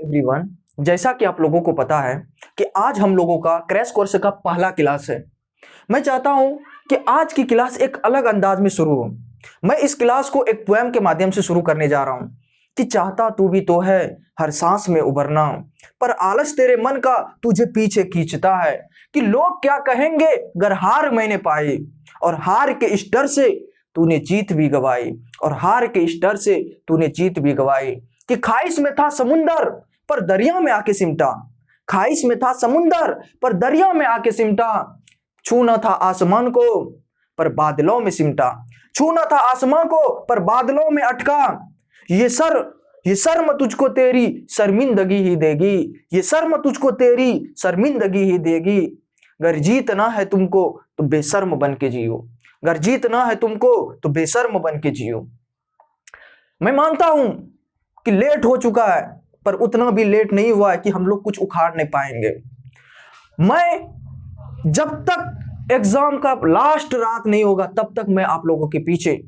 Everyone, जैसा कि आप लोगों को पता है कि आज हम लोगों का क्रैश कोर्स का पहला क्लास है। मैं चाहता हूं कि आज की क्लास एक अलग अंदाज में शुरू हो। मैं इस क्लास को एक पोएम के माध्यम से शुरू करने जा रहा हूं कि चाहता तू भी तो है हर सांस में उभरना, पर आलस तेरे मन का तुझे पीछे खींचता है कि लोग क्या कहेंगे अगर हार मैंने पाई, और हार के इस डर से तूने जीत भी गवाई, और हार के इस डर से तूने जीत भी गवाई कि ख्वाहिश में था समुंदर पर दरिया में आके सिमटा, ख्वाहिश में था समुंदर पर दरिया में आके सिमटा, छूना था आसमान को पर बादलों में सिमटा, छूना था आसमान को पर बादलों में अटका। ये शर्म तुझको तेरी शर्मिंदगी ही देगी, ये शर्म तुझको तेरी शर्मिंदगी ही देगी। अगर जीतना है तुमको तो बेशर्म बन के जियो, अगर जीतना है तुमको तो बेशर्म बन के जियो। मैं मानता हूं कि लेट हो चुका है, पर उतना भी लेट नहीं हुआ है कि हम लोग कुछ उखाड़ नहीं पाएंगे। मैं जब तक एग्जाम का लास्ट रात नहीं होगा तब तक मैं आप लोगों के पीछे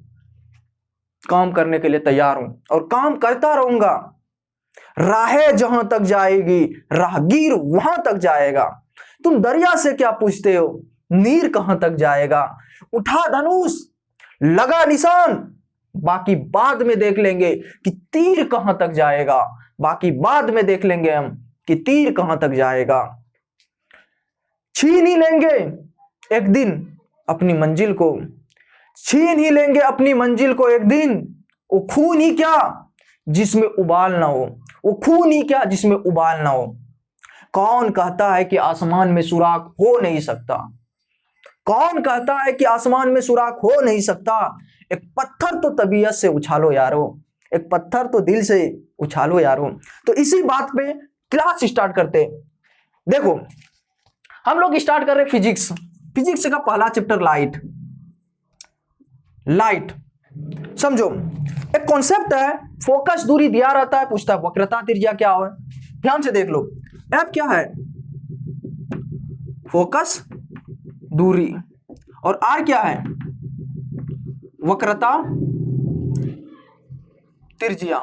काम करने के लिए तैयार हूं और काम करता रहूंगा। राहें जहां तक जाएगी राहगीर वहां तक जाएगा। तुम दरिया से क्या पूछते हो, नीर कहां तक जाएगा। उठा धनुष लगा निशान, बाकी बाद में देख लेंगे कि तीर कहां तक जाएगा, बाकी बाद में देख लेंगे हम कि तीर कहां तक जाएगा। छीन ही लेंगे एक दिन अपनी मंजिल को, छीन ही लेंगे अपनी मंजिल को एक दिन। वो खून ही क्या जिसमें उबाल ना हो, वो खून ही क्या जिसमें उबाल ना हो। कौन कहता है कि आसमान में सुराख हो नहीं सकता, कौन कहता है कि आसमान में सुराख हो नहीं सकता। एक पत्थर तो तबीयत से उछालो यारो, एक पत्थर तो दिल से उछालो यारो। तो इसी बात पे क्लास स्टार्ट करते। देखो हम लोग स्टार्ट कर रहे फिजिक्स, फिजिक्स का पहला चैप्टर लाइट। लाइट समझो, एक कॉन्सेप्ट है, फोकस दूरी दिया रहता है, पूछता है वक्रता त्रिज्या क्या है। ध्यान से देख लो, एफ क्या है, फोकस दूरी, और आर क्या है, वक्रता त्रिज्या,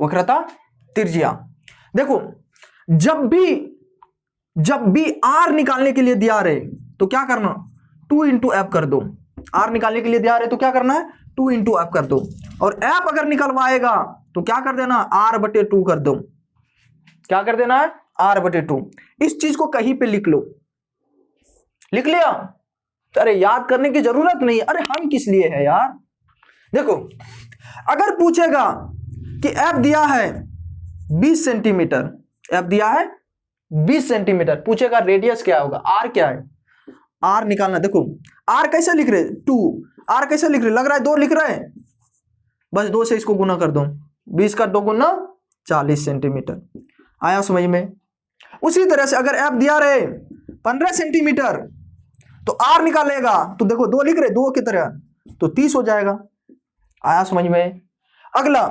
वक्रता त्रिज्या। देखो जब भी आर निकालने के लिए दिया रहे तो क्या करना, 2 इंटू एफ कर दो। आर निकालने के लिए दिया रहे तो क्या करना है, 2 इंटू एफ कर दो। और एफ अगर निकलवाएगा तो क्या कर देना, आर बटे 2 कर दो। क्या कर देना है, आर बटे 2। इस चीज को कहीं पे लिख लो, लिख लिया। अरे याद करने की जरूरत नहीं, अरे हम किस लिए है यार। देखो अगर पूछेगा कि एफ दिया है 20 सेंटीमीटर, एफ दिया है 20 सेंटीमीटर, पूछेगा रेडियस क्या होगा, आर क्या है, आर निकालना। देखो आर कैसे लिख रहे, 2, आर कैसे लिख रहे, लग रहा है 2 लिख रहे हैं, बस 2 से इसको गुना कर दो, 20 का 2 गुना 40 सेंटीमीटर। आया समझ में। उसी तरह से अगर एफ दिया रहे 15 सेंटीमीटर तो आर निकालेगा तो देखो 2 लिख रहे, 2 की तरह तो 30 हो जाएगा। आया समझ में। अगला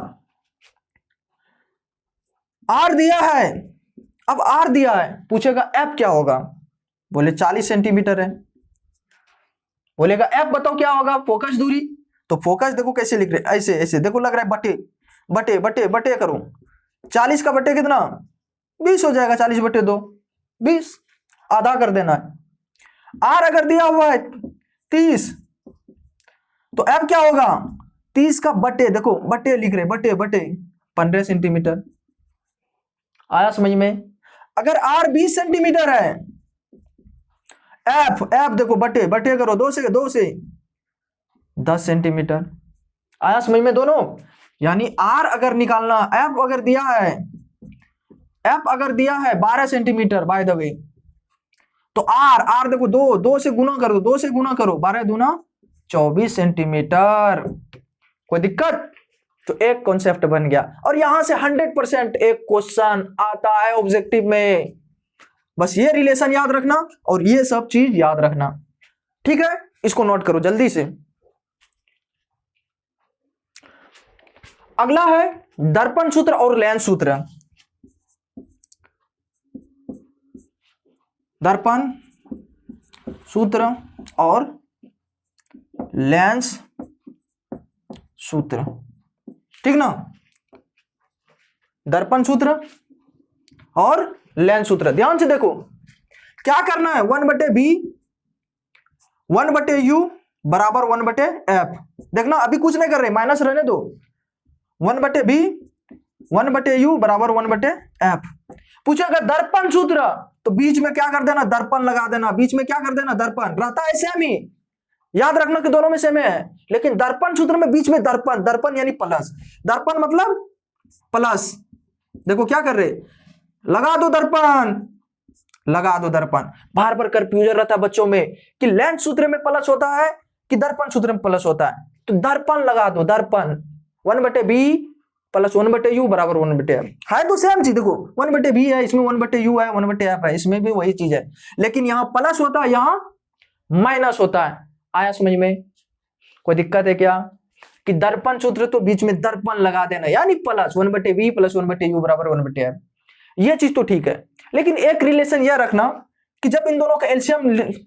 आर दिया है, अब आर दिया है, पूछेगा एफ क्या होगा, बोले 40 सेंटीमीटर है, बोलेगा एफ बताओ क्या होगा, फोकस दूरी। तो फोकस देखो कैसे लिख रहे, ऐसे ऐसे देखो, लग रहा है बटे बटे बटे बटे करो, 40 का बटे कितना, 20 हो जाएगा, 40 बटे 2 20, आधा कर देना है। आर अगर दिया हुआ है 30 तो एफ क्या होगा, 30 का बटे, देखो बटे लिख रहे, बटे बटे 15 सेंटीमीटर। आया समझ में। अगर आर 20 सेंटीमीटर है, एफ एफ देखो बटे बटे करो, 2 से 10 सेंटीमीटर। आया समझ में दोनों। यानी आर अगर निकालना, एफ अगर दिया है, एफ अगर दिया है 12 सेंटीमीटर बाय द वे, तो आर देखो 2 से गुना करो, 2 से गुना करो, 12 दूना 24 सेंटीमीटर। कोई दिक्कत। तो एक कॉन्सेप्ट बन गया, और यहां से 100% एक क्वेश्चन आता है ऑब्जेक्टिव में। बस ये रिलेशन याद रखना और ये सब चीज याद रखना, ठीक है। इसको नोट करो जल्दी से। अगला है दर्पण सूत्र और लेंस सूत्र। दर्पण सूत्र और लेंस सूत्र, ठीक ना। दर्पण सूत्र और लेंस सूत्र। ध्यान से देखो क्या करना है, 1/b 1/u बराबर 1/f। देखना अभी कुछ नहीं कर रहे, माइनस रहने दो। 1/b 1/u बराबर 1/f। पूछेगा दर्पण सूत्र तो बीच में क्या कर देना, दर्पण लगा देना। बीच में क्या कर देना, दर्पण रहता है सेम ही, याद रखना कि दोनों में सेम है। लेकिन दर्पण सूत्र में बीच में दर्पण, दर्पण यानी प्लस, दर्पण मतलब प्लस। देखो क्या कर रहे, लगा दो दर्पण, लगा दो दर्पण। बार बार कंफ्यूजन रहता है बच्चों में कि लेंस सूत्र में प्लस होता है कि दर्पण सूत्र में प्लस होता है, तो दर्पण लगा दो, दर्पण 1/b प्लस 1/u बराबर 1/f। है तो सेम चीज, देखो 1/b है, इसमें 1/u है, 1/f है, इसमें भी वही चीज है, लेकिन यहां प्लस होता है, यहां माइनस होता है। आया समझ में? कोई दिक्कत है क्या? कि दर्पण सूत्र तो बीच में दर्पण लगा देना, यानी प्लस 1/b प्लस 1/u बराबर 1/f। ये चीज तो ठीक है, लेकिन एक रिलेशन यह रखना कि जब इन दोनों का एलसीएम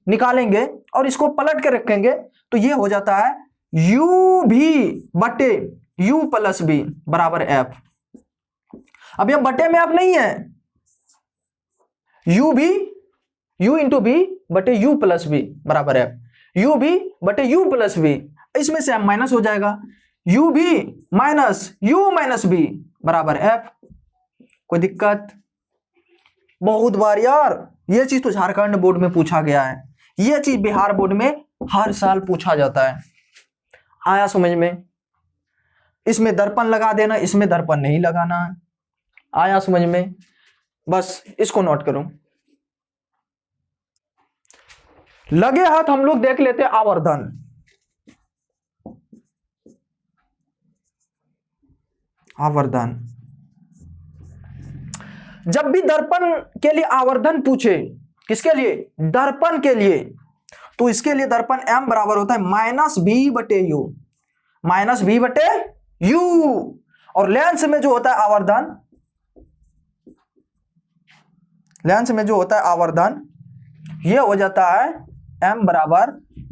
निकालेंगे और इसको पलट के रखेंगे तो ये हो जाता है u भी बटे u प्लस b बराबर f। अब यह बटे में f नहीं है, u भी u इंटू बी बटे u प्लस b बराबर f, u भी बटे u प्लस b, इसमें से माइनस हो जाएगा, u भी माइनस u माइनस b बराबर f। कोई दिक्कत? बहुत बार यार ये चीज तो झारखंड बोर्ड में पूछा गया है, ये चीज बिहार बोर्ड में हर साल पूछा जाता है। आया समझ में? इसमें दर्पण लगा देना, इसमें दर्पण नहीं लगाना। आया समझ में? बस इसको नोट करो। लगे हाथ हम लोग देख लेते आवर्धन। आवर्धन, जब भी दर्पण के लिए आवर्धन पूछे, किसके लिए? दर्पण के लिए, तो इसके लिए दर्पण m बराबर होता है -b/u, -b/u। और लेंस में जो होता है आवर्धन, लेंस में जो होता है आवर्धन, यह हो जाता है m बराबर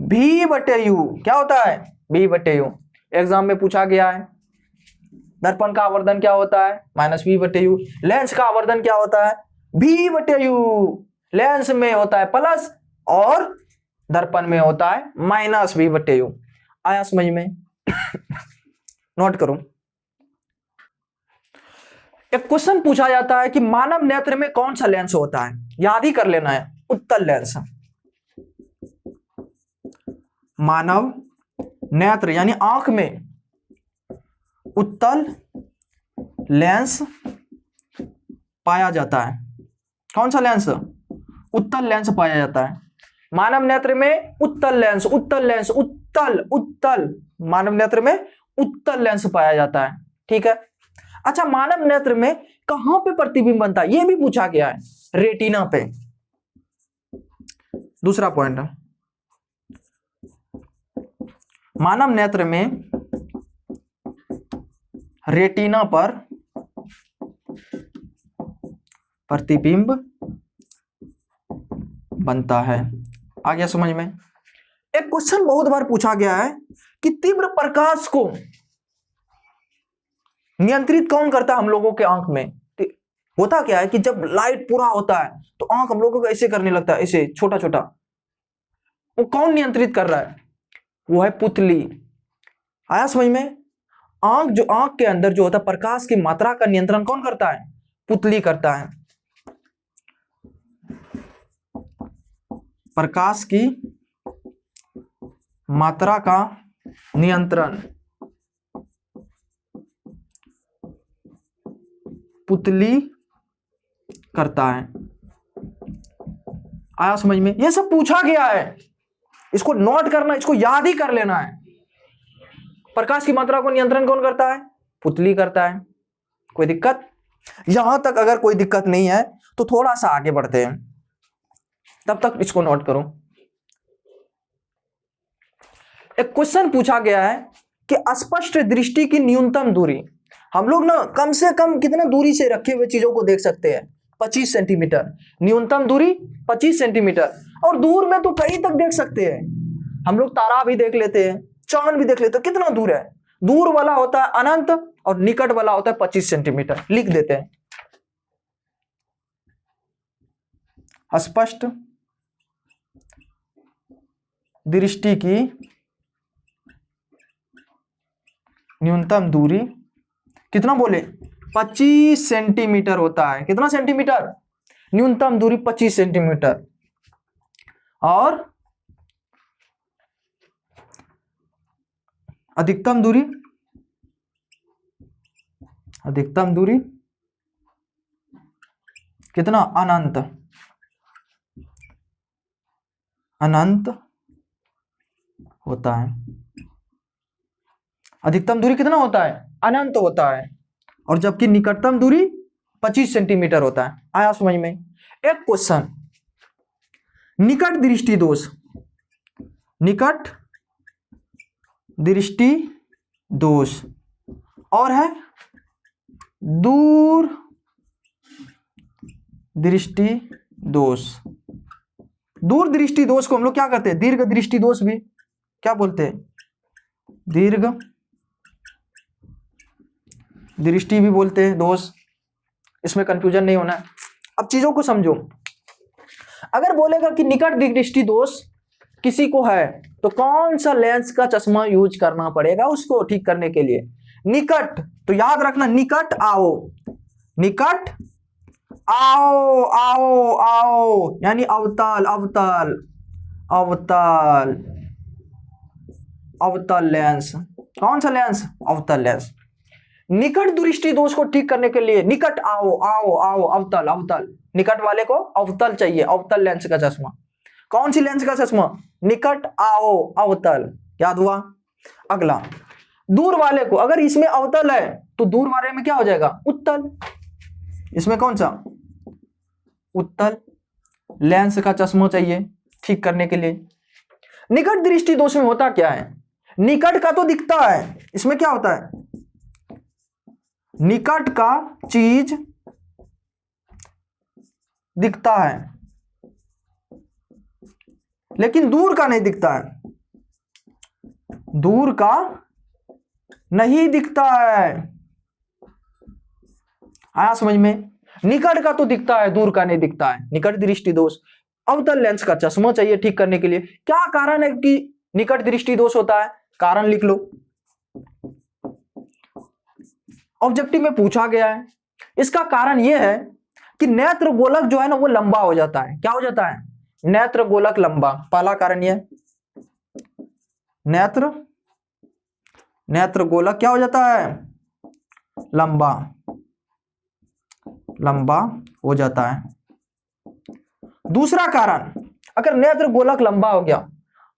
v/u। क्या होता है? v/u। एग्जाम में पूछा गया है दर्पण का आवर्धन क्या होता है, -v/u। लेंस का आवर्धन क्या होता है, v/u। लेंस में होता है प्लस और दर्पण में होता है -v/u। आया समझ में? नोट करो। एक क्वेश्चन पूछा जाता है कि मानव नेत्र में कौन सा लेंस होता है, याद ही कर लेना है, उत्तल लेंस। मानव नेत्र यानी आंख में उत्तल लेंस पाया जाता है। कौन सा लेंस? उत्तल लेंस पाया जाता है मानव नेत्र में। उत्तल लेंस, उत्तल लेंस, उत्तल उत्तल, मानव नेत्र में उत्तल लेंस पाया जाता है। ठीक है। अच्छा, मानव नेत्र में कहां पे प्रतिबिंब बनता है, यह भी पूछा गया है, रेटिना पे। दूसरा पॉइंट, मानव नेत्र में रेटिना पर प्रतिबिंब बनता है। आ गया समझ में? एक क्वेश्चन बहुत बार पूछा गया है कि तीव्र प्रकाश को नियंत्रित कौन करता है हम लोगों के आंख में। होता क्या है कि जब लाइट पूरा होता है तो आंख हम लोगों को ऐसे करने लगता है, ऐसे छोटा छोटा। वो कौन नियंत्रित कर रहा है? वो है पुतली। आया समझ में? आंख, जो आंख के अंदर जो होता है प्रकाश की मात्रा का नियंत्रण कौन करता है? पुतली करता है। प्रकाश की मात्रा का नियंत्रण पुतली करता है। आया समझ में? यह सब पूछा गया है, इसको नोट करना, इसको याद ही कर लेना है। प्रकाश की मात्रा को नियंत्रण कौन करता है? पुतली करता है। कोई दिक्कत? यहां तक अगर कोई दिक्कत नहीं है तो थोड़ा सा आगे बढ़ते हैं, तब तक इसको नोट करो। एक क्वेश्चन पूछा गया है कि स्पष्ट दृष्टि की न्यूनतम दूरी, हम लोग ना कम से कम कितना दूरी से रखे हुए चीजों को देख सकते हैं? 25 सेंटीमीटर। न्यूनतम दूरी 25 सेंटीमीटर। और दूर में तो कहीं तक देख सकते हैं हम लोग, तारा भी देख लेते हैं, चांद भी देख लेते हैं, कितना दूर है। दूर वाला होता है अनंत और निकट वाला होता है 25 सेंटीमीटर। लिख देते हैं। स्पष्ट दृष्टि की न्यूनतम दूरी कितना बोले, 25 सेंटीमीटर होता है। कितना सेंटीमीटर? न्यूनतम दूरी 25 सेंटीमीटर। और अधिकतम दूरी, अधिकतम दूरी कितना? अनंत, अनंत होता है। अधिकतम दूरी कितना होता है? अनंत होता है। और जबकि निकटतम दूरी 25 सेंटीमीटर होता है। आया समझ में? एक क्वेश्चन, निकट दृष्टि दोष, निकट दृष्टि दोष और है दूर दृष्टि दोष। दूर दृष्टि दोष को हम लोग क्या कहते हैं? दीर्घ दृष्टि दोष भी क्या बोलते हैं? दीर्घ दृष्टि भी बोलते हैं दोष। इसमें कंफ्यूजन नहीं होना है। अब चीजों को समझो। अगर बोलेगा कि निकट दृष्टि दोष किसी को है तो कौन सा लेंस का चश्मा यूज करना पड़ेगा उसको ठीक करने के लिए? निकट, तो याद रखना निकट आओ, निकट आओ आओ आओ, यानी अवतल अवतल अवतल अवतल लेंस। कौन सा लेंस? अवतल लेंस। निकट दृष्टि दोष को ठीक करने के लिए निकट आओ आओ आओ, अवतल अवतल, निकट वाले को अवतल चाहिए, अवतल लेंस का चश्मा। कौन सी लेंस का चश्मा? निकट आओ अवतल। याद हुआ? अगला, दूर वाले को, अगर इसमें अवतल है तो दूर वाले में क्या हो जाएगा? उत्तल। इसमें कौन सा? उत्तल लेंस का चश्मा चाहिए ठीक करने के लिए। निकट दृष्टि दोष में होता क्या है? निकट का तो दिखता है, इसमें क्या होता है? निकट का चीज दिखता है लेकिन दूर का नहीं दिखता है, दूर का नहीं दिखता है। आया समझ में? निकट का तो दिखता है, दूर का नहीं दिखता है। निकट दृष्टि दोष, अवतल लेंस का चश्मा चाहिए ठीक करने के लिए। क्या कारण है कि निकट दृष्टि दोष होता है? कारण लिख लो। ऑब्जेक्टिव में पूछा गया है। इसका कारण यह है कि नेत्र गोलक जो है ना वो लंबा हो जाता है। क्या हो जाता है? नेत्र गोलक लंबा। पहला कारण यह, नेत्र गोलक क्या हो जाता है? लंबा, लंबा हो जाता है। दूसरा कारण, अगर नेत्र गोलक लंबा हो गया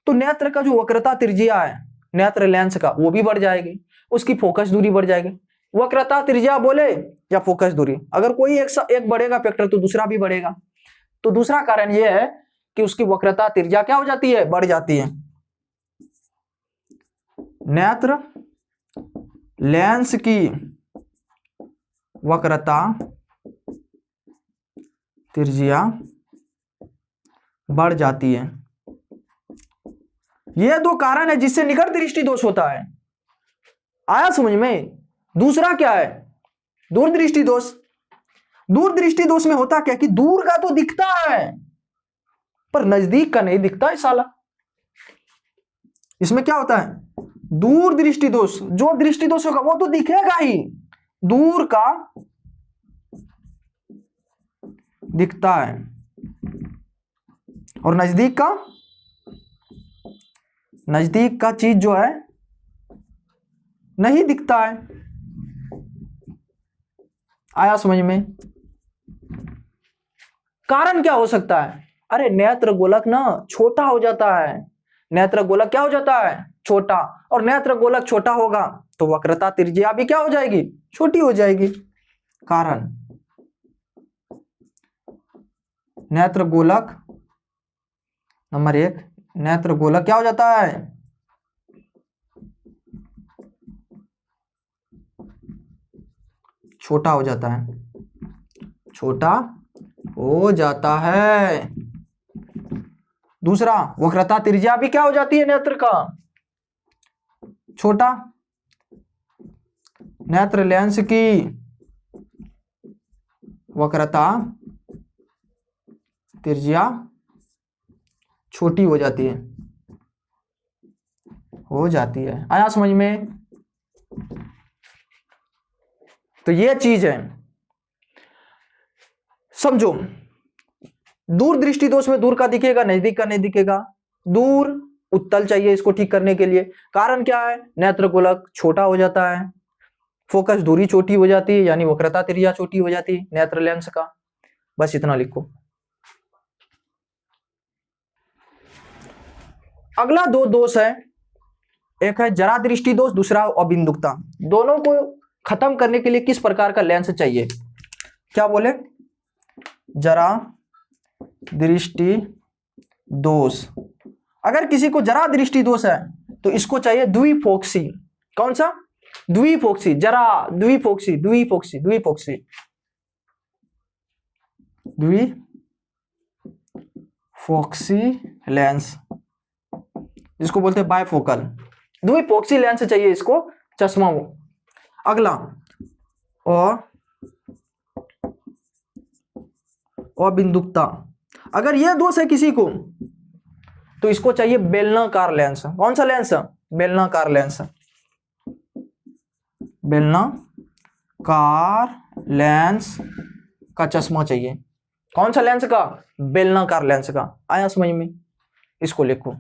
तो नेत्र का जो वक्रता त्रिज्या है नेत्र लेंस का वो भी बढ़ जाएगी, उसकी फोकस दूरी बढ़ जाएगी। वक्रता त्रिज्या बोले या फोकस दूरी, अगर कोई एक बढ़ेगा फैक्टर तो दूसरा भी बढ़ेगा। तो दूसरा कारण यह है कि उसकी वक्रता त्रिज्या क्या हो जाती है? बढ़ जाती है। नेत्र लेंस की वक्रता त्रिज्या बढ़ जाती है। यह दो कारण है जिससे निकट दृष्टि दोष होता है। आया समझ में? दूसरा क्या है? दूर दृष्टि दोष। दूर दृष्टि दोष में होता क्या कि दूर का तो दिखता है पर नजदीक का नहीं दिखता है साला। इसमें क्या होता है? दूर दृष्टि दोष, जो दृष्टि दोष होगा वो तो दिखेगा ही, दूर का दिखता है और नजदीक का चीज जो है नहीं दिखता है। आया समझ में? कारण क्या हो सकता है? अरे नेत्र गोलक ना छोटा हो जाता है। नेत्र गोलक क्या हो जाता है? छोटा। और नेत्र गोलक छोटा होगा तो वक्रता त्रिज्या भी क्या हो जाएगी? छोटी हो जाएगी। कारण, नेत्र गोलक नंबर 1, नेत्र गोलक क्या हो जाता है? छोटा हो जाता है, छोटा हो जाता है। दूसरा, वक्रता त्रिज्या भी क्या हो जाती है नेत्र का? छोटा। नेत्र लेंस की वक्रता त्रिज्या छोटी हो जाती है। आया समझ में? तो ये चीज है, समझो। दूर दृष्टि दोष में दूर का दिखेगा, नजदीक का नहीं दिखेगा। दूर उत्तल चाहिए इसको ठीक करने के लिए। कारण क्या है? नेत्र गोलक छोटा हो जाता है, फोकस दूरी छोटी हो जाती है, यानी वक्रता त्रिज्या छोटी हो जाती है नेत्र लेंस का। बस इतना लिखो। अगला दो दोष है, एक है जरा दृष्टि दोष, दूसरा अबिंदुकता। दोनों को खत्म करने के लिए किस प्रकार का लेंस चाहिए? क्या बोले? जरा दृष्टि दोष। अगर किसी को जरा दृष्टि दोष है तो इसको चाहिए द्विफोक्सी। कौन सा? द्विफोक्सी। जरा द्विफोक्सी, द्विफोक्सी, द्विफोक्सी, द्विफोक्सी लेंस, जिसको बोलते हैं बायफोकल। द्विफोक्सी लेंस चाहिए इसको, चश्मा। अगला अबिंदुकता। अगर यह दोष है किसी को तो इसको चाहिए बेलनाकार लेंस। कौन सा लेंस? बेलनाकार लेंस। बेलनाकार लेंस का चश्मा चाहिए। कौन सा लेंस का? बेलनाकार लेंस का। आया समझ में? इसको लिखो।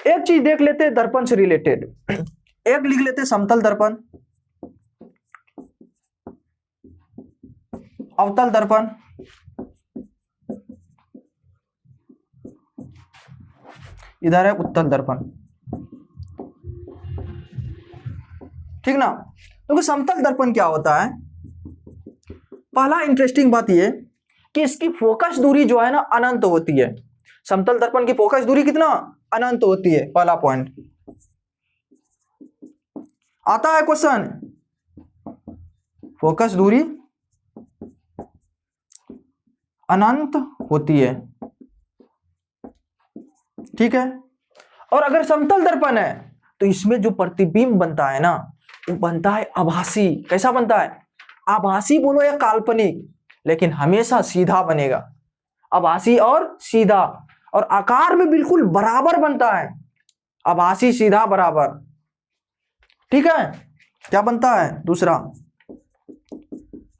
एक चीज देख लेते हैं दर्पण से रिलेटेड। एक लिख लेते समतल दर्पण, अवतल दर्पण, इधर है उत्तल दर्पण। ठीक ना? तो समतल दर्पण क्या होता है? पहला इंटरेस्टिंग बात यह कि इसकी फोकस दूरी जो है ना अनंत होती है। समतल दर्पण की फोकस दूरी कितना? अनंत होती है। पहला पॉइंट आता है क्वेश्चन, फोकस दूरी अनंत होती है। ठीक है। और अगर समतल दर्पण है तो इसमें जो प्रतिबिंब बनता है ना वो बनता है आभासी। कैसा बनता है? आभासी बोलो या काल्पनिक, लेकिन हमेशा सीधा बनेगा। आभासी और सीधा, और आकार में बिल्कुल बराबर बनता है। आभासी, सीधा, बराबर। ठीक है। क्या बनता है? दूसरा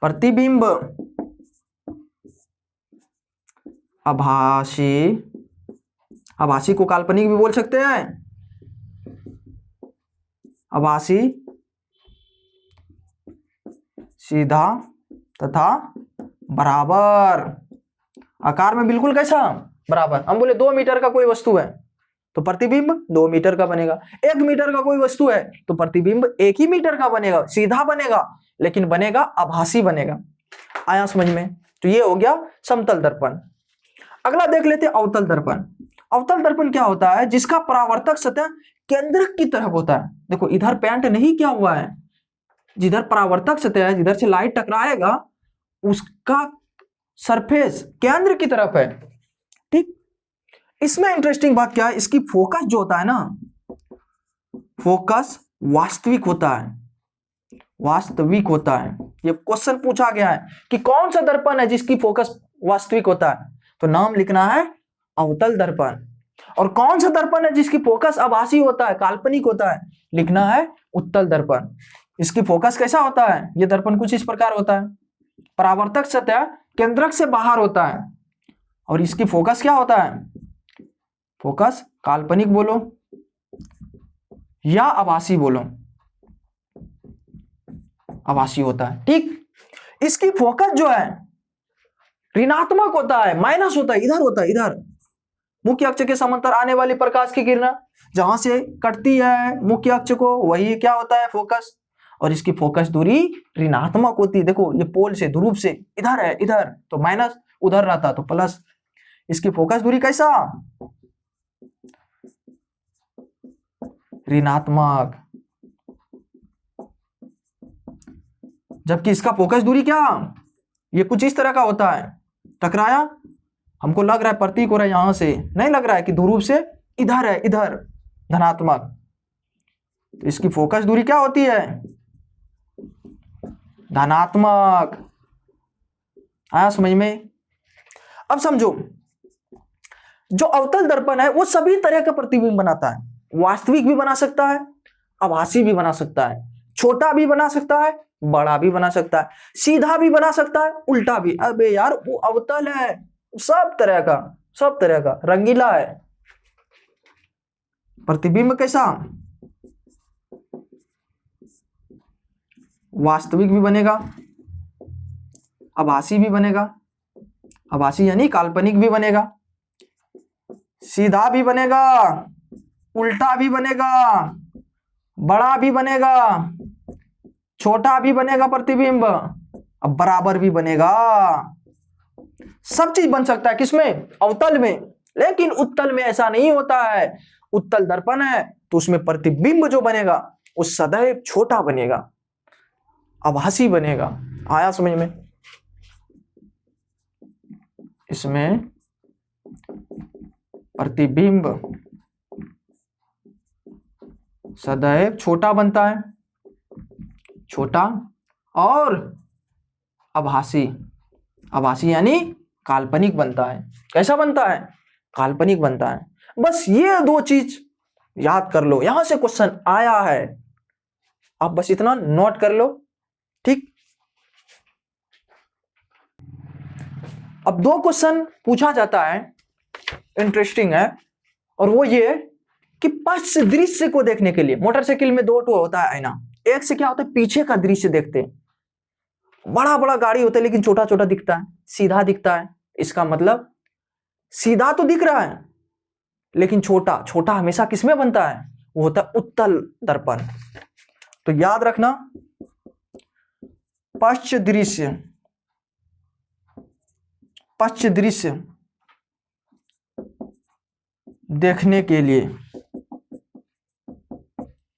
प्रतिबिंब आभासी। आभासी को काल्पनिक भी बोल सकते हैं। आभासी, सीधा तथा बराबर। आकार में बिल्कुल कैसा? बराबर। हम बोले 2 मीटर का कोई वस्तु है तो प्रतिबिंब 2 मीटर का बनेगा। 1 मीटर का कोई वस्तु है तो प्रतिबिंब 1 ही मीटर का बनेगा, सीधा बनेगा, लेकिन बनेगा आभासी बनेगा। आया समझ में? तो ये हो गया समतल दर्पण। अगला देख लेते हैं अवतल दर्पण। अवतल दर्पण क्या होता है? जिसका परावर्तक सतह केंद्रक की तरफ होता है। देखो इधर पेंट नहीं किया हुआ है, जिधर परावर्तक सतह है, जिधर से लाइट टकराएगा उसका सरफेस केंद्र की तरफ है। ठीक। इसमें इंटरेस्टिंग बात क्या है? इसकी फोकस जो होता है ना, फोकस वास्तविक होता है। वास्तविक होता है। ये क्वेश्चन पूछा गया है कि कौन सा दर्पण है जिसकी फोकस वास्तविक होता है, तो नाम लिखना है अवतल दर्पण। और कौन सा दर्पण है जिसकी फोकस आभासी होता है, काल्पनिक होता है, लिखना है उत्तल दर्पण। इसकी फोकस कैसा होता है? ये दर्पण कुछ इस प्रकार होता है। परावर्तक सतह केंद्रक से बाहर होता है और इसकी फोकस क्या होता है? फोकस काल्पनिक बोलो या आभासी बोलो, आभासी होता है। ठीक। इसकी फोकस जो है ऋणात्मक होता है, माइनस होता है, इधर होता है, इधर मुख्य अक्ष के समांतर आने वाली प्रकाश की किरण जहां से कटती है मुख्य अक्ष को, वही क्या होता है? फोकस। और इसकी फोकस दूरी ऋणात्मक होती है। देखो ये पोल से, ध्रुव से इधर है, इधर तो माइनस, उधर रहता तो प्लस। इसकी फोकस दूरी कैसा? ऋणात्मक। जबकि इसका फोकस दूरी क्या? ये कुछ इस तरह का होता है। टकराया, हमको लग रहा है प्रतीक हो रहा है यहां से, नहीं लग रहा है कि ध्रुव से इधर है, इधर धनात्मक। तो इसकी फोकस दूरी क्या होती है? धनात्मक। आया समझ में? अब समझो, जो अवतल दर्पण है वो सभी तरह का प्रतिबिंब बनाता है। वास्तविक भी बना सकता है, आभासी भी बना सकता है, छोटा भी बना सकता है, बड़ा भी बना सकता है, सीधा भी बना सकता है, उल्टा भी। अबे यार वो अवतल है, सब तरह का रंगीला है। प्रतिबिंब कैसा? वास्तविक भी बनेगा, आभासी भी बनेगा, आभासी यानी काल्पनिक भी बनेगा, सीधा भी बनेगा, उल्टा भी बनेगा, बड़ा भी बनेगा, छोटा भी बनेगा प्रतिबिंब, अब बराबर भी बनेगा। सब चीज बन सकता है किसमें? अवतल में। लेकिन उत्तल में ऐसा नहीं होता है। उत्तल दर्पण है तो उसमें प्रतिबिंब जो बनेगा वो सदैव छोटा बनेगा, आभासी बनेगा। आया समझ में? इसमें प्रतिबिंब सदैव छोटा बनता है, छोटा, और आभासी, आभासी यानी काल्पनिक बनता है। कैसा बनता है? काल्पनिक बनता है। बस ये दो चीज याद कर लो, यहां से क्वेश्चन आया है, आप बस इतना नोट कर लो, ठीक। अब दो क्वेश्चन पूछा जाता है, इंटरेस्टिंग है, और वो ये कि पश्च दृश्य को देखने के लिए मोटरसाइकिल में दो होता है आईना। एक से क्या होता है? पीछे का दृश्य देखते हैं, बड़ा बड़ा गाड़ी होता है लेकिन छोटा छोटा दिखता है, सीधा दिखता है। इसका मतलब सीधा तो दिख रहा है लेकिन छोटा। छोटा हमेशा किसमें बनता है? वो होता है उत्तल दर्पण। तो याद रखना, पश्च दृश्य, पश्च दृश्य देखने के लिए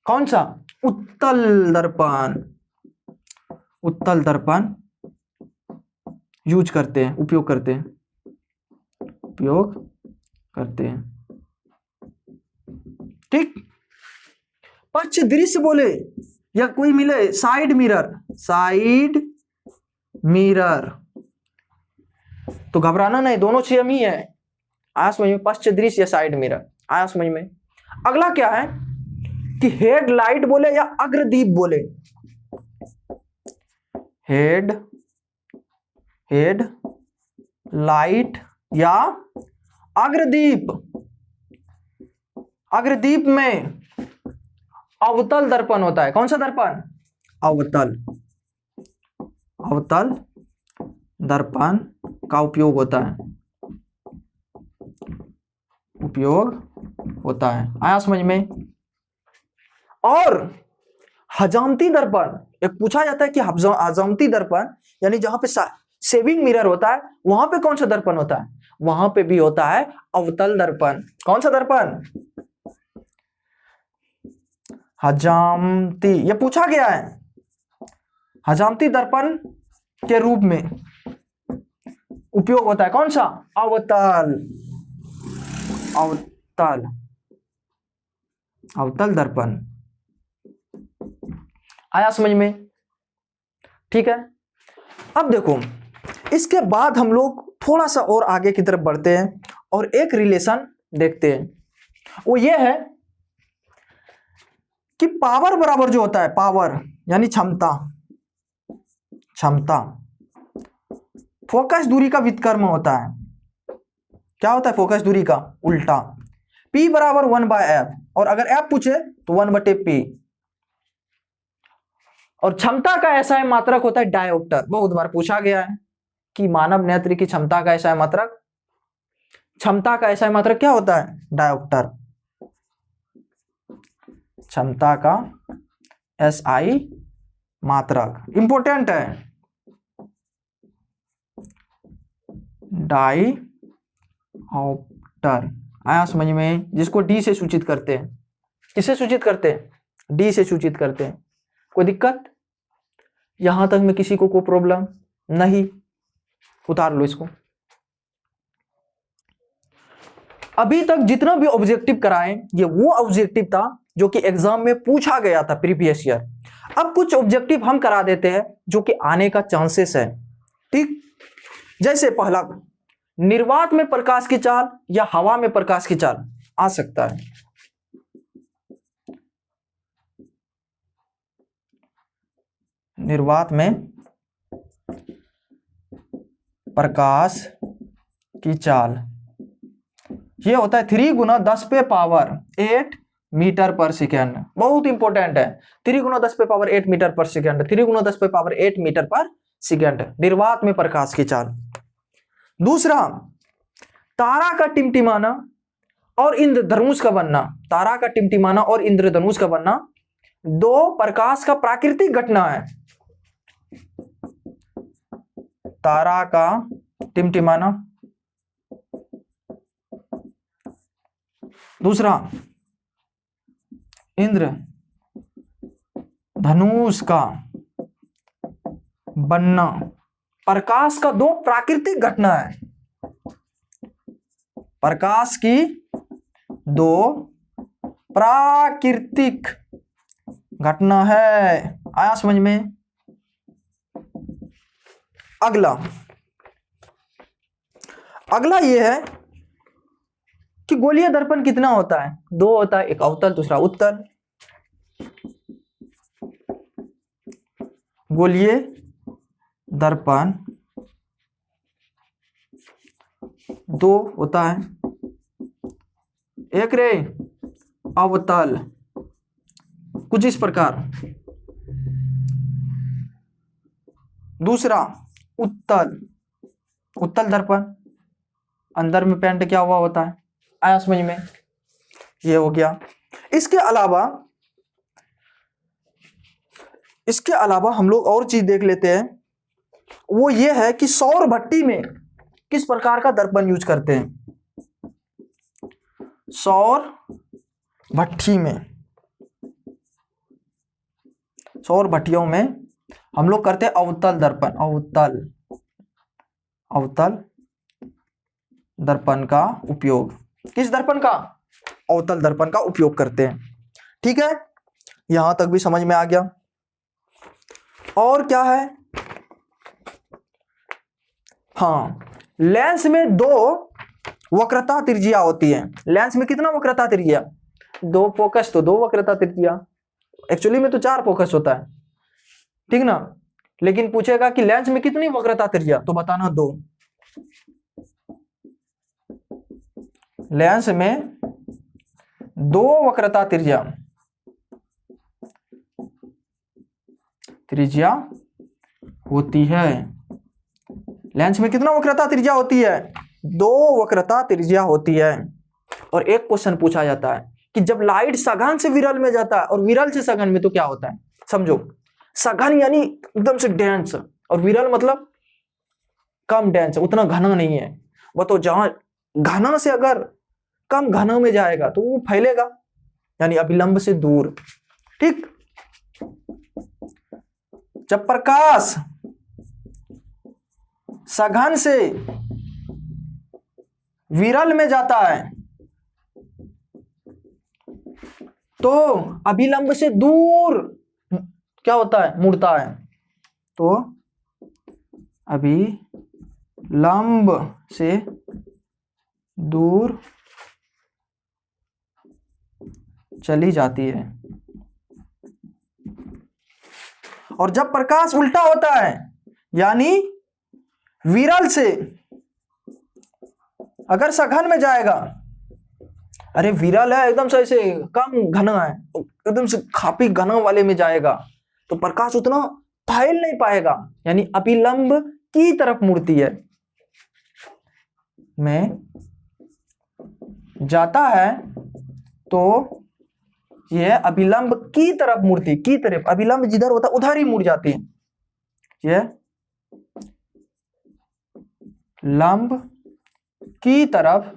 कौन सा? उत्तल दर्पण। उत्तल दर्पण यूज करते हैं, उपयोग करते हैं, उपयोग करते हैं, ठीक। पश्च दृश्य बोले या कोई मिले साइड मिरर, साइड मिरर, तो घबराना नहीं, दोनों सेम ही है। आया समझ में? पश्च दृश्य या साइड मिरर। आया समझ में? अगला क्या है कि हेडलाइट बोले या अग्रदीप बोले। हेड लाइट या अग्रदीप। अग्रदीप में अवतल दर्पण होता है। कौन सा दर्पण? अवतल। अवतल दर्पण का उपयोग होता है, उपयोग होता है। आया समझ में? और हजामती दर्पण, एक पूछा जाता है कि हजामती दर्पण यानी जहां पे सेविंग मिरर होता है वहां पे कौन सा दर्पण होता है? वहां पे भी होता है अवतल दर्पण। कौन सा दर्पण? हजामती, ये पूछा गया है। हजामती दर्पण के रूप में उपयोग होता है कौन सा? अवतल। अवतल, अवतल दर्पण। आया समझ में? ठीक है। अब देखो, इसके बाद हम लोग थोड़ा सा और आगे की तरफ बढ़ते हैं और एक रिलेशन देखते हैं। वो ये है कि पावर बराबर जो होता है, पावर यानी क्षमता, क्षमता फोकस दूरी का व्युत्क्रम होता है। क्या होता है फोकस दूरी का? उल्टा। P बराबर 1/f, और अगर f पूछे तो 1/p। और क्षमता का ऐसा मात्रक होता है डायोप्टर। बहुत बार पूछा गया है कि मानव नेत्र की क्षमता का ऐसा मात्रक, क्षमता का ऐसा मात्रक क्या होता है? डायोप्टर। क्षमता का SI मात्रक इंपॉर्टेंट है, डायोप्टर। आया समझ में? जिसको D से सूचित करते हैं। किससे सूचित करते हैं? D से सूचित करते हैं। कोई दिक्कत यहां तक में? किसी को कोई प्रॉब्लम नहीं? उतार लो इसको। अभी तक जितना भी ऑब्जेक्टिव कराए ये वो ऑब्जेक्टिव था जो कि एग्जाम में पूछा गया था प्रीवियस ईयर। अब कुछ ऑब्जेक्टिव हम करा देते हैं जो कि आने का चांसेस है। ठीक, जैसे पहला, निर्वात में प्रकाश की चाल या हवा में प्रकाश की चाल आ सकता है। निर्वात में प्रकाश की चाल ये होता है 3 गुना 10 पे पावर 8 मीटर पर सेकेंड। बहुत इंपॉर्टेंट है, 3 गुना 10 पे पावर 8 मीटर पर सेकेंड, 3 गुना 10 पे पावर 8 मीटर पर सेकेंड, निर्वात में प्रकाश की चाल। दूसरा, तारा का टिमटिमाना और इंद्रधनुष का बनना। तारा का टिमटिमाना और इंद्रधनुष का बनना दो प्रकाश का प्राकृतिक घटना है। तारा का टिमटिमाना, दूसरा इंद्र धनुष का बनना प्रकाश का दो प्राकृतिक घटना है। प्रकाश की दो प्राकृतिक घटना है। आया समझ में? अगला ये है कि गोलीय दर्पण कितना होता है? 2 होता है, एक अवतल दूसरा उत्तल। गोलीय दर्पण 2 होता है, एक रे अवतल, कुछ इस प्रकार, दूसरा उत्तल। उत्तल दर्पण अंदर में पेंट क्या हुआ होता है। आया समझ में? ये हो गया। इसके अलावा हम लोग और चीज देख लेते हैं, वो ये है कि सौर भट्टी में किस प्रकार का दर्पण यूज करते हैं। सौर भट्टियों में हम लोग करते हैं अवतल दर्पण। अवतल दर्पण का उपयोग, किस दर्पण का? अवतल दर्पण का उपयोग करते हैं। ठीक है, यहां तक भी समझ में आ गया। और क्या है? हाँ, लेंस में 2 वक्रता त्रिज्या होती है। लेंस में कितना वक्रता त्रिज्या? 2 फोकस तो 2 वक्रता त्रिज्या। एक्चुअली में तो 4 फोकस होता है, ठीक ना, लेकिन पूछेगा कि लेंस में कितनी वक्रता त्रिज्या, तो बताना 2। लेंस में 2 वक्रता त्रिज्या होती है। लेंस में कितना वक्रता त्रिज्या होती है? 2 वक्रता त्रिज्या होती है। और एक क्वेश्चन पूछा जाता है कि जब लाइट सघन से विरल में जाता है और विरल से सघन में, तो क्या होता है? समझो, सघन यानी एकदम से डेंस, और विरल मतलब कम डेंस, उतना घना नहीं है वो। तो जहां घना से अगर कम घना में जाएगा तो वो फैलेगा, यानी अभिलंब से दूर। ठीक, जब प्रकाश सघन से विरल में जाता है तो अभिलंब से दूर क्या होता है? मुड़ता है। तो अभिलंब से दूर चली जाती है। और जब प्रकाश उल्टा होता है, यानी विरल से अगर सघन में जाएगा, अरे विरल है एकदम से ऐसे कम घना है, एकदम से काफी घना वाले में जाएगा तो प्रकाश उतना फैल नहीं पाएगा, यानी अभिलंब की तरफ मुड़ती है। में जाता है तो यह अभिलंब की तरफ मुड़ती, की तरफ, अभिलंब जिधर होता है उधर ही मुड़ जाती है। यह लंब की तरफ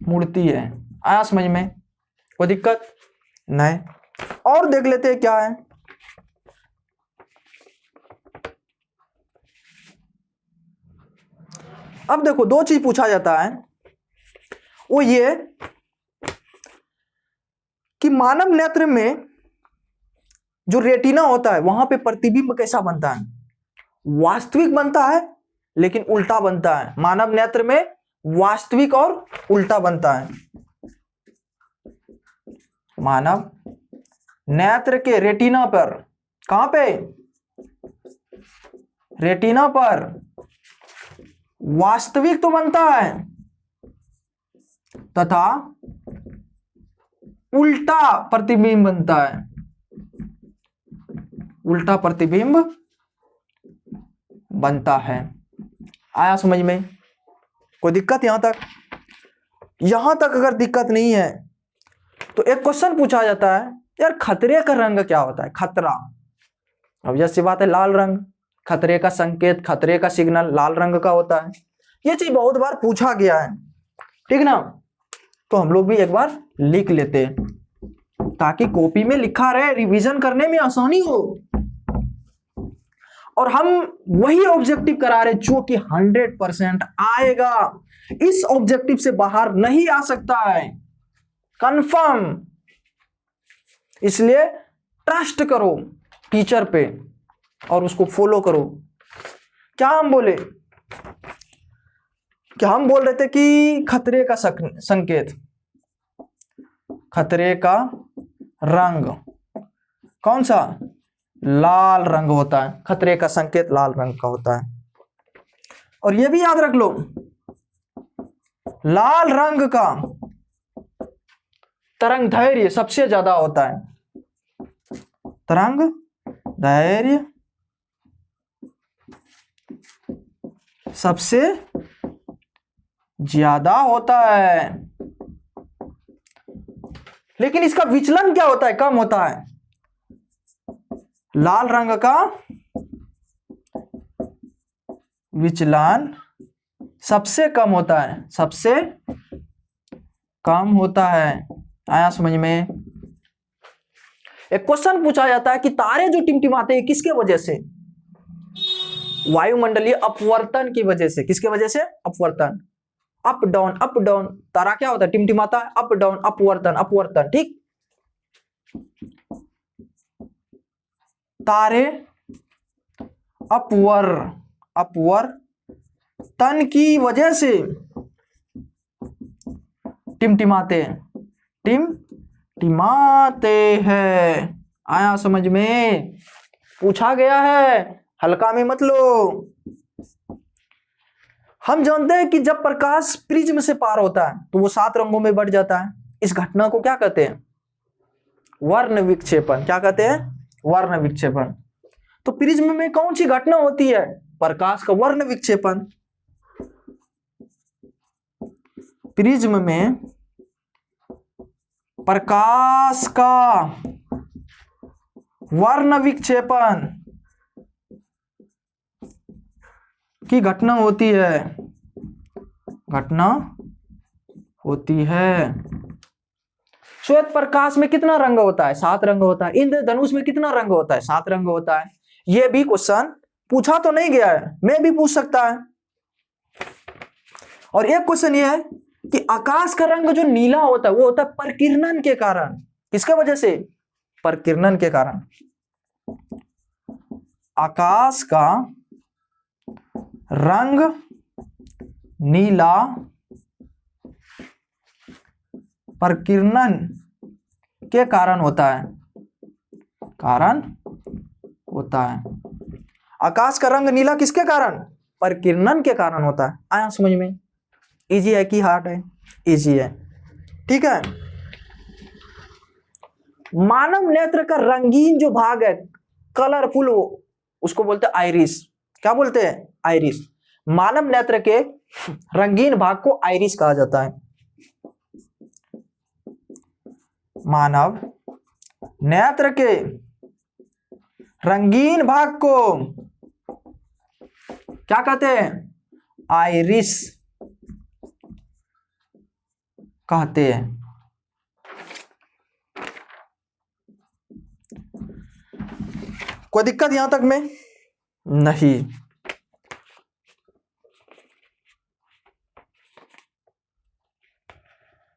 मुड़ती है। आया समझ में? कोई दिक्कत नहीं। और देख लेते हैं क्या है। अब देखो, 2 चीज पूछा जाता है, वो ये कि मानव नेत्र में जो रेटिना होता है वहां पे प्रतिबिंब कैसा बनता है, वास्तविक बनता है लेकिन उल्टा बनता है। मानव नेत्र में वास्तविक और उल्टा बनता है। मानव नेत्र के रेटिना पर, कहां पे, रेटिना पर वास्तविक तो बनता है तथा उल्टा प्रतिबिंब बनता है, उल्टा प्रतिबिंब बनता है। आया समझ में? कोई दिक्कत यहां तक? यहां तक अगर दिक्कत नहीं है तो एक क्वेश्चन पूछा जाता है, यार खतरे का रंग क्या होता है? खतरा, अब जैसी बात है, लाल रंग, खतरे का संकेत, खतरे का सिग्नल लाल रंग का होता है। ये चीज बहुत बार पूछा गया है, ठीक ना? तो हम लोग भी एक बार लिख लेते ताकि कॉपी में लिखा रहे, रिवीजन करने में आसानी हो। और हम वही ऑब्जेक्टिव करा रहे जो कि 100% आएगा, इस ऑब्जेक्टिव से बाहर नहीं आ सकता है, कंफर्म। इसलिए ट्रस्ट करो टीचर पे और उसको फॉलो करो। क्या हम बोले, क्या हम बोल रहे थे कि खतरे का संकेत, खतरे का रंग कौन सा? लाल रंग होता है। खतरे का संकेत लाल रंग का होता है। और यह भी याद रख लो, लाल रंग का तरंग दैर्घ्य सबसे ज्यादा होता है। तरंग दैर्घ्य सबसे ज्यादा होता है, लेकिन इसका विचलन क्या होता है? कम होता है। लाल रंग का विचलन सबसे कम होता है, सबसे कम होता है। आया समझ में? एक क्वेश्चन पूछा जाता है कि तारे जो टिमटिमाते हैं किसके वजह से? वायुमंडलीय अपवर्तन की वजह से। किसके वजह से? अपवर्तन, अप डाउन, अप डाउन। तारा क्या होता है? टिमटिमाता है, अप डाउन, अपवर्तन, अपवर्तन, ठीक। तारे अपवर्तन की वजह से टिमटिमाते हैं। आया समझ में? पूछा गया है, हल्का में मत लो। हम जानते हैं कि जब प्रकाश प्रिज्म से पार होता है तो वो 7 रंगों में बढ़ जाता है। इस घटना को क्या कहते हैं? वर्ण विक्षेपण। क्या कहते हैं? वर्ण विक्षेपण। तो प्रिज्म में कौन सी घटना होती है? प्रकाश का वर्ण विक्षेपण। प्रिज्म में प्रकाश का वर्ण विक्षेपण की घटना होती है, घटना होती है। श्वेत प्रकाश में कितना रंग होता है? 7 रंग होता है। इंद्रधनुष में कितना रंग होता है? 7 रंग होता है। यह भी क्वेश्चन पूछा तो नहीं गया है, मैं भी पूछ सकता है। और एक क्वेश्चन यह है कि आकाश का रंग जो नीला होता है वो होता है प्रकीर्णन के कारण। किसके वजह से? प्रकीर्णन के कारण। आकाश का रंग नीला प्रकीर्णन के कारण होता है, कारण होता है। आकाश का रंग नीला किसके कारण? प्रकीर्णन के कारण होता है। आया समझ में? इजी है कि हार्ड है? इजी है, ठीक है। मानव नेत्र का रंगीन जो भाग है, कलरफुल, उसको बोलते हैं आइरिस। क्या बोलते हैं? आइरिस। मानव नेत्र के रंगीन भाग को आइरिस कहा जाता है। मानव नेत्र के रंगीन भाग को क्या कहते हैं? आइरिस कहते हैं। कोई दिक्कत यहां तक में? नहीं।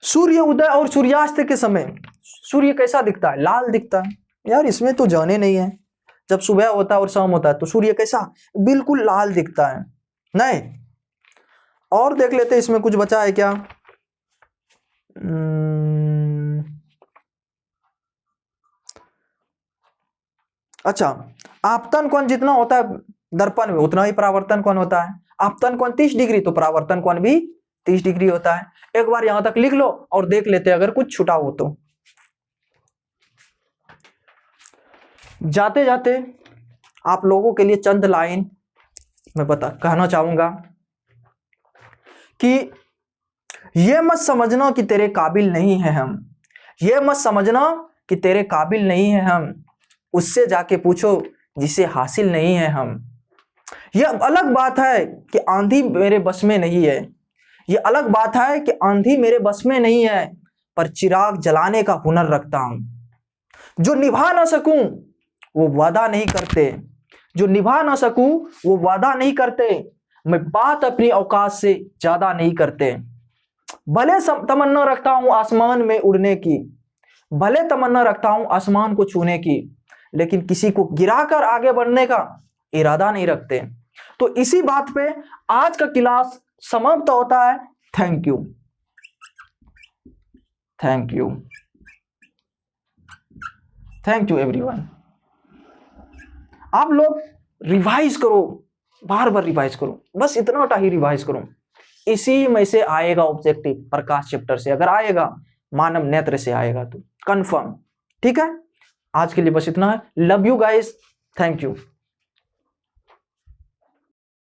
सूर्य उदय और सूर्यास्त के समय, सूर्य कैसा दिखता है? लाल दिखता है। यार इसमें तो जाने नहीं है, जब सुबह होता है और शाम होता है तो सूर्य कैसा? बिल्कुल लाल दिखता है। नहीं, और देख लेते हैं इसमें कुछ बचा है क्या। अच्छा, आपतन कोण जितना होता है दर्पण में उतना ही परावर्तन कोण होता है। आपतन कोण 30 डिग्री तो परावर्तन कोण भी 30 डिग्री होता है। एक बार यहां तक लिख लो और देख लेते हैं अगर कुछ छुटा हो तो। जाते जाते आप लोगों के लिए चंद लाइन मैं कहना चाहूंगा कि ये मत समझना कि तेरे काबिल नहीं है हम, ये मत समझना कि तेरे काबिल नहीं है हम, उससे जाके पूछो जिसे हासिल नहीं है हम। यह अलग बात है कि आंधी मेरे बस में नहीं है, यह अलग बात है कि आंधी मेरे बस में नहीं है, पर चिराग जलाने का हुनर रखता हूं। जो निभा ना सकूं वो वादा नहीं करते, जो निभा ना सकूं वो वादा नहीं करते, मैं बात अपनी औकात से ज्यादा नहीं करते। भले तमन्ना रखता हूं आसमान में उड़ने की, भले तमन्ना रखता हूं आसमान को छूने की, लेकिन किसी को गिराकर आगे बढ़ने का इरादा नहीं रखते। तो इसी बात पे आज का क्लास समाप्त होता है। Thank you, thank you, thank you everyone. आप लोग रिवाइज करो, बार बार रिवाइज करो, बस इतना ही रिवाइज करो। इसी में से आएगा ऑब्जेक्टिव, प्रकाश चैप्टर से अगर आएगा, मानव नेत्र से आएगा तो कंफर्म। ठीक है, आज के लिए बस इतना है। Love you guys, thank you.